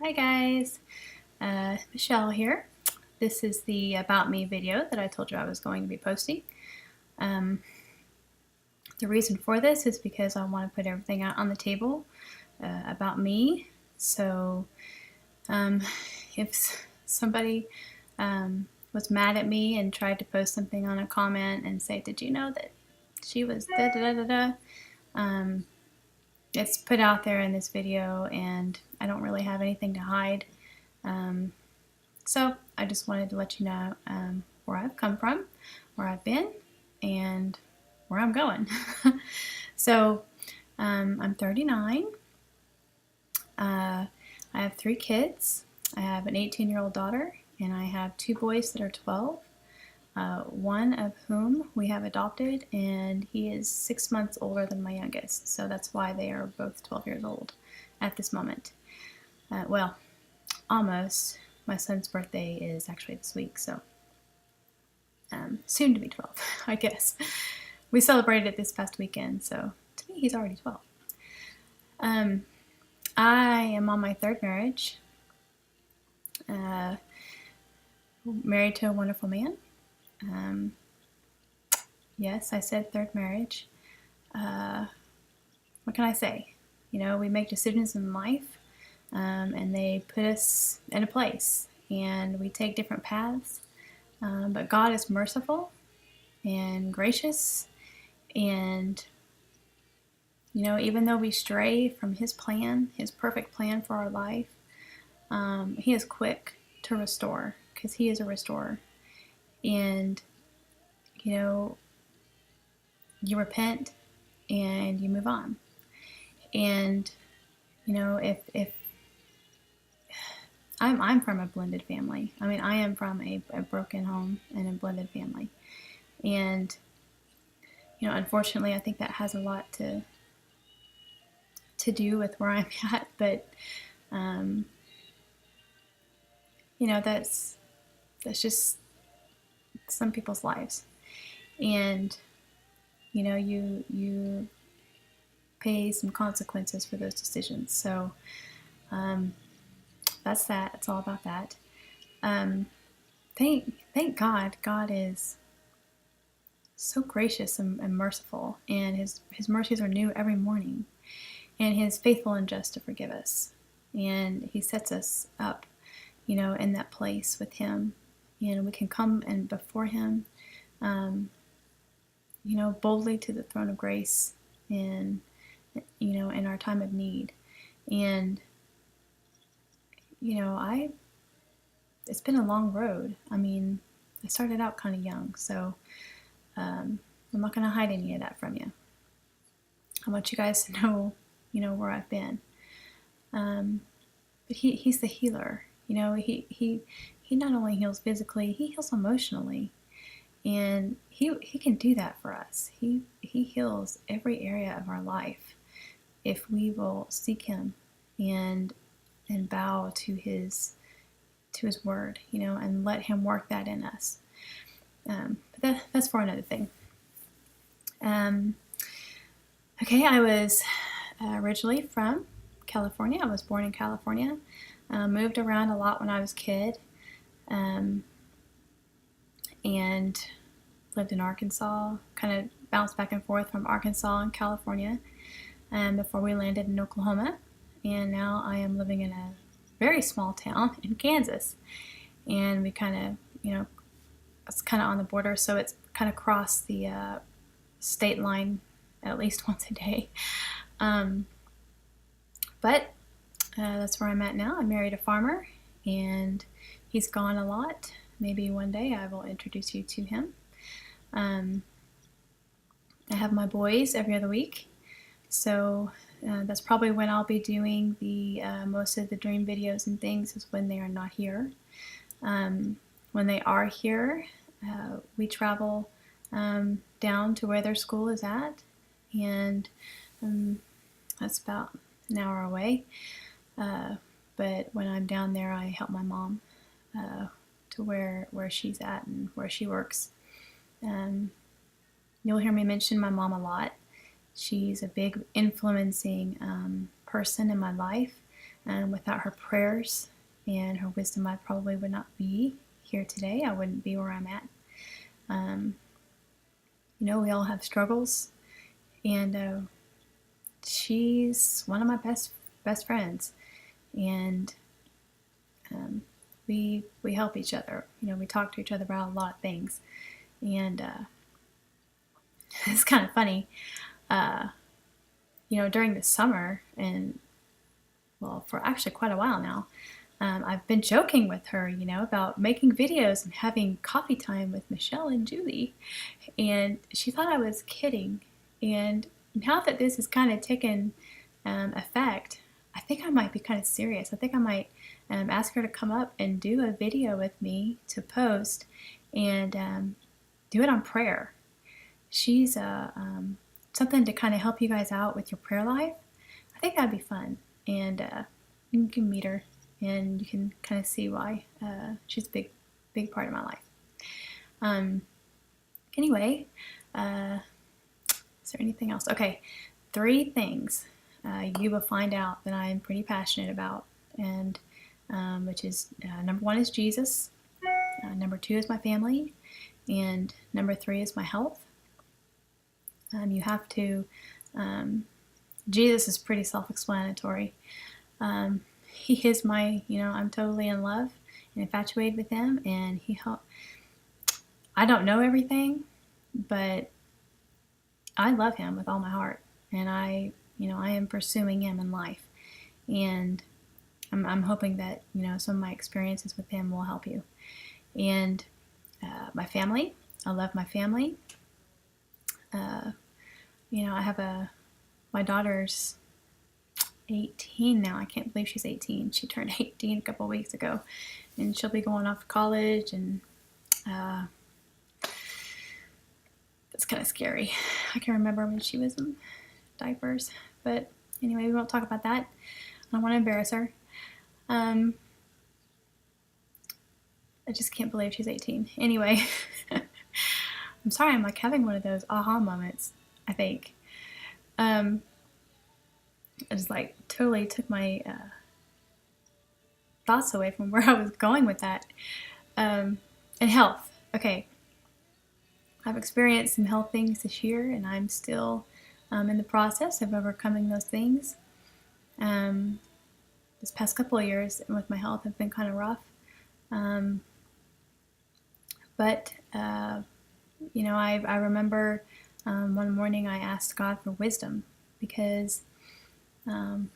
Hi guys, Michelle here. This is the About Me video that I told you I was going to be posting. Um, the reason for this is because I want to put everything out on the table about me. So um, if somebody was mad at me and tried to post something on a comment and say, did you know that she was da da da da da? It's put out there in this video and I don't really have anything to hide. Um, So I just wanted to let you know where I've come from, where I've been, and where I'm going. So I'm 39. I have 3 kids. I have an 18-year-old daughter, and I have 2 boys that are 12. One of whom we have adopted, and he is 6 months older than my youngest. So that's why they are both 12 years old at this moment. Well, almost. My son's birthday is actually this week, so soon to be 12, I guess. We celebrated it this past weekend, so to me, he's already 12. I am on my 3rd marriage, married to a wonderful man. Yes, I said 3rd marriage. What can I say? You know, we make decisions in life, and they put us in a place, and we take different paths. But God is merciful and gracious, and you know, even though we stray from His plan, His perfect plan for our life, He is quick to restore because He is a restorer. And, you know, you repent and you move on. And, you know, if I'm from a blended family. I mean, I am from a broken home and a blended family. And, you know, unfortunately, I think that has a lot to do with where I'm at. But, um, you know, that's just some people's lives. And, you know, you pay some consequences for those decisions. So that's that. It's all about that. Thank God. God is so gracious and merciful, and His mercies are new every morning, and He is faithful and just to forgive us, and He sets us up, you know, in that place with Him, and we can come and before Him, you know, boldly to the throne of grace, and you know, in our time of need. And you know, it's been a long road. I mean, I started out kind of young, so I'm not going to hide any of that from you. I want you guys to know, you know, where I've been. But He's the healer. You know, he not only heals physically, He heals emotionally, and He can do that for us. He heals every area of our life if we will seek Him and bow to His word, you know, and let Him work that in us. But that's for another thing. Okay, I was originally from California. I was born in California. Moved around a lot when I was a kid, and lived in Arkansas. Kind of bounced back and forth from Arkansas and California before we landed in Oklahoma. And now I am living in a very small town in Kansas. And we kind of, you know, it's kind of on the border, so it's kind of crossed the state line at least once a day. But that's where I'm at now. I married a farmer, and he's gone a lot. Maybe one day I will introduce you to him. I have my boys every other week, so that's probably when I'll be doing the most of the dream videos and things, is when they are not here. When they are here, we travel down to where their school is at, and that's about an hour away. But when I'm down there, I help my mom to where she's at and where she works. You'll hear me mention my mom a lot. She's a big influencing person in my life. Without her prayers and her wisdom, I probably would not be here today. I wouldn't be where I'm at. We all have struggles, and she's one of my best friends, and we help each other. We talk to each other about a lot of things, and it's kind of funny. During the summer, and well, for actually quite a while now, I've been joking with her, about making videos and having coffee time with Michelle and Julie, and she thought I was kidding. And now that this has kind of taken effect, I think I might be kind of serious. I think I might ask her to come up and do a video with me to post, and do it on prayer. She's something to kind of help you guys out with your prayer life. I think that'd be fun, and you can meet her, and you can kind of see why. She's a big part of my life. Anyway, is there anything else? Okay, 3 things you will find out that I'm pretty passionate about, and which is number 1 is Jesus, number 2 is my family, and number 3 is my health. You have to, Jesus is pretty self-explanatory. He is my, I'm totally in love and infatuated with him, and I don't know everything, but I love him with all my heart, and I am pursuing him in life, and I'm hoping that, some of my experiences with him will help you. And my family, I love my family. I have my daughter's 18 now. I can't believe she's 18. She turned 18 a couple weeks ago, and she'll be going off to college, and it's kind of scary. I can remember when she was in diapers, but anyway, we won't talk about that. I don't want to embarrass her. I just can't believe she's 18. Anyway, I'm sorry, I'm like having one of those aha moments, I think. I just like totally took my thoughts away from where I was going with that. And health. Okay. I've experienced some health things this year, and I'm still in the process of overcoming those things. This past couple of years with my health have been kind of rough. But I remember one morning I asked God for wisdom, because I'm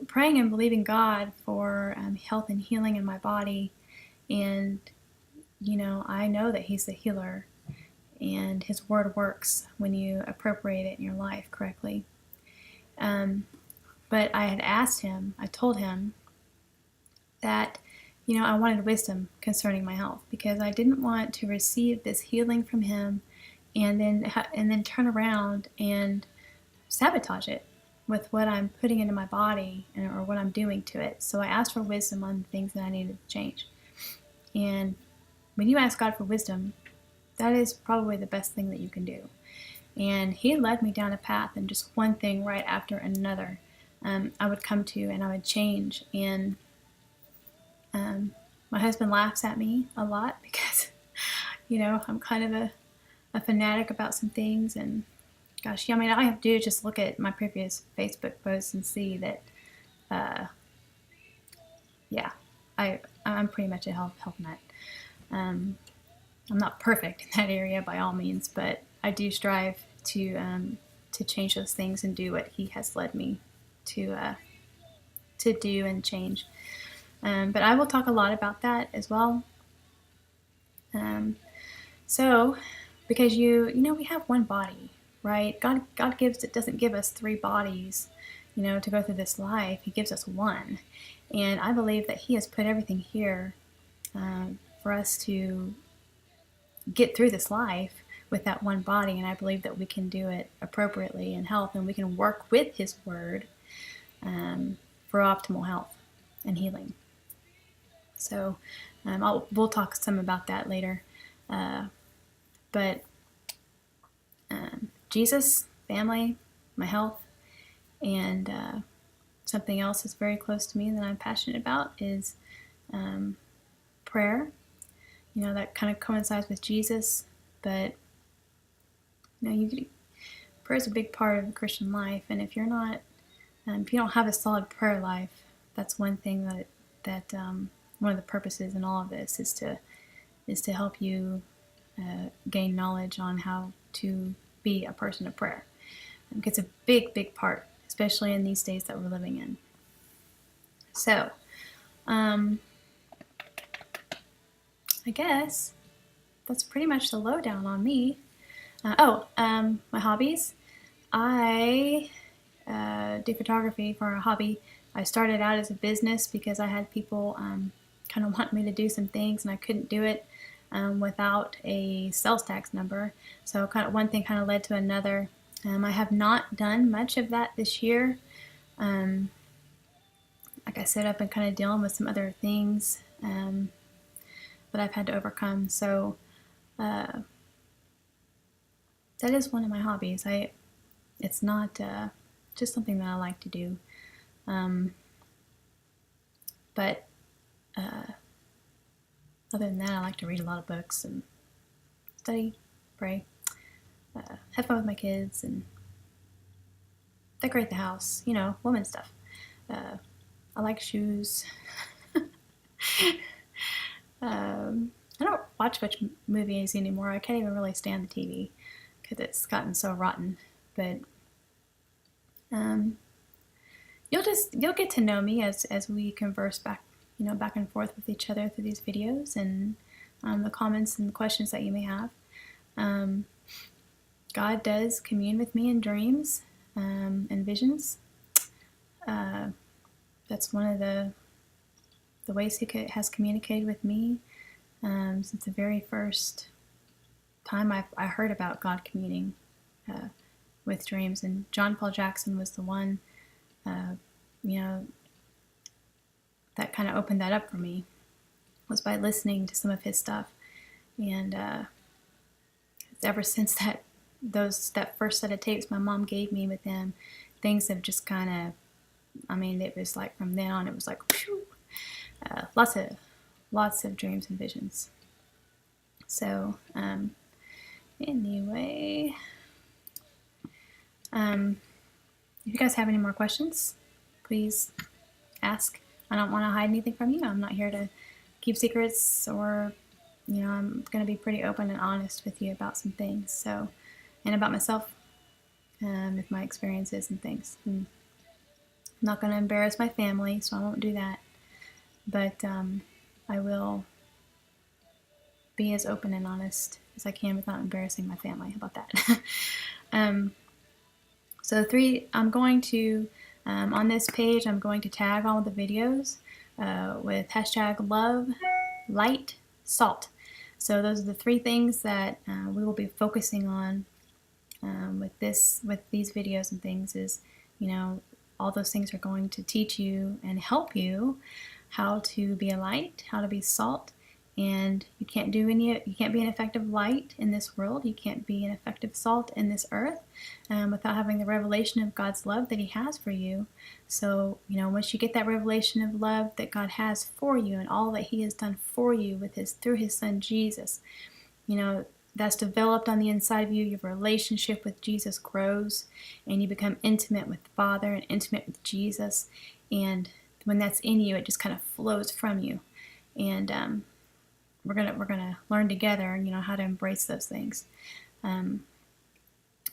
praying and believing God for health and healing in my body, and I know that He's the healer, and His word works when you appropriate it in your life correctly. But I had asked Him, I told Him that I wanted wisdom concerning my health, because I didn't want to receive this healing from Him and then turn around and sabotage it with what I'm putting into my body or what I'm doing to it. So I asked for wisdom on things that I needed to change. And when you ask God for wisdom, that is probably the best thing that you can do. And He led me down a path, and just one thing right after another I would come to, and I would change. And my husband laughs at me a lot, because I'm kind of a fanatic about some things. And gosh, all I have to do is just look at my previous Facebook posts and see that I'm pretty much a health nut. I'm not perfect in that area by all means, but I do strive to change those things and do what He has led me to do and change. But I will talk a lot about that as well. So, because we have one body, right? God doesn't give us 3 bodies, to go through this life. He gives us one. And I believe that He has put everything here for us to get through this life with that one body. And I believe that we can do it appropriately in health, and we can work with His word for optimal health and healing. So we'll talk some about that later. But Jesus, family, my health, and something else that's very close to me that I'm passionate about is prayer. That kind of coincides with Jesus, but prayer is a big part of the Christian life, and if you don't have a solid prayer life, that's one thing that one of the purposes in all of this is to help you gain knowledge on how to be a person of prayer. It's a big part, especially in these days that we're living in. So, I guess that's pretty much the lowdown on me. My hobbies. I do photography for a hobby. I started out as a business because I had people kind of want me to do some things, and I couldn't do it without a sales tax number. So one thing kind of led to another. I have not done much of that this year. Like I said, I've been kind of dealing with some other things that I've had to overcome. So that is one of my hobbies. It's not just something that I like to do. But other than that, I like to read a lot of books and study, pray, have fun with my kids, and decorate the house. Woman stuff. I like shoes. I don't watch much movies anymore. I can't even really stand the TV because it's gotten so rotten. But you'll get to know me as we converse back and forth with each other through these videos and the comments and the questions that you may have. God does commune with me in dreams and visions. That's one of the ways He has communicated with me since the very first time I heard about God communing with dreams. And John Paul Jackson was the one, that kind of opened that up for me, was by listening to some of his stuff. And ever since that first set of tapes my mom gave me with him, things have just kind of, it was like from then on, it was like, whew, lots of dreams and visions. So, anyway, if you guys have any more questions, please ask. I don't want to hide anything from you. I'm not here to keep secrets, or, I'm going to be pretty open and honest with you about some things. So, and about myself, with my experiences and things. And I'm not going to embarrass my family, so I won't do that. But I will be as open and honest as I can without embarrassing my family. How about that? So I'm going to, on this page, I'm going to tag all the videos with hashtag love, light, salt. So those are the 3 things that we will be focusing on with these videos and things. Is, all those things are going to teach you and help you how to be a light, how to be salt. And you can't be an effective light in this world. You can't be an effective salt in this earth without having the revelation of God's love that He has for you. So, once you get that revelation of love that God has for you and all that He has done for you through His Son Jesus, that's developed on the inside of you. Your relationship with Jesus grows, and you become intimate with the Father and intimate with Jesus. And when that's in you, it just kind of flows from you. And we're gonna learn together, how to embrace those things.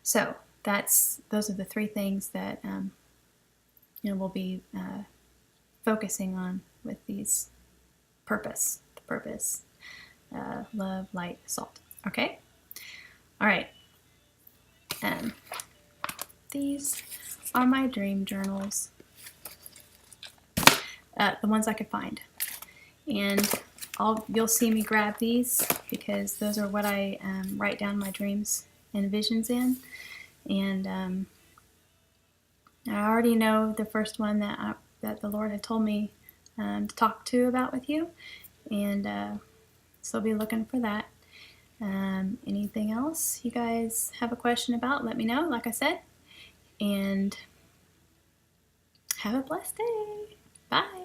So those are the 3 things that we'll be focusing on with these purpose, love, light, salt. Okay. All right. These are my dream journals, the ones I could find, and you'll see me grab these because those are what I write down my dreams and visions in. And I already know the first one that the Lord had told me to talk about with you, and so I'll be looking for that. Anything else you guys have a question about, let me know, like I said. And Have a blessed day. Bye.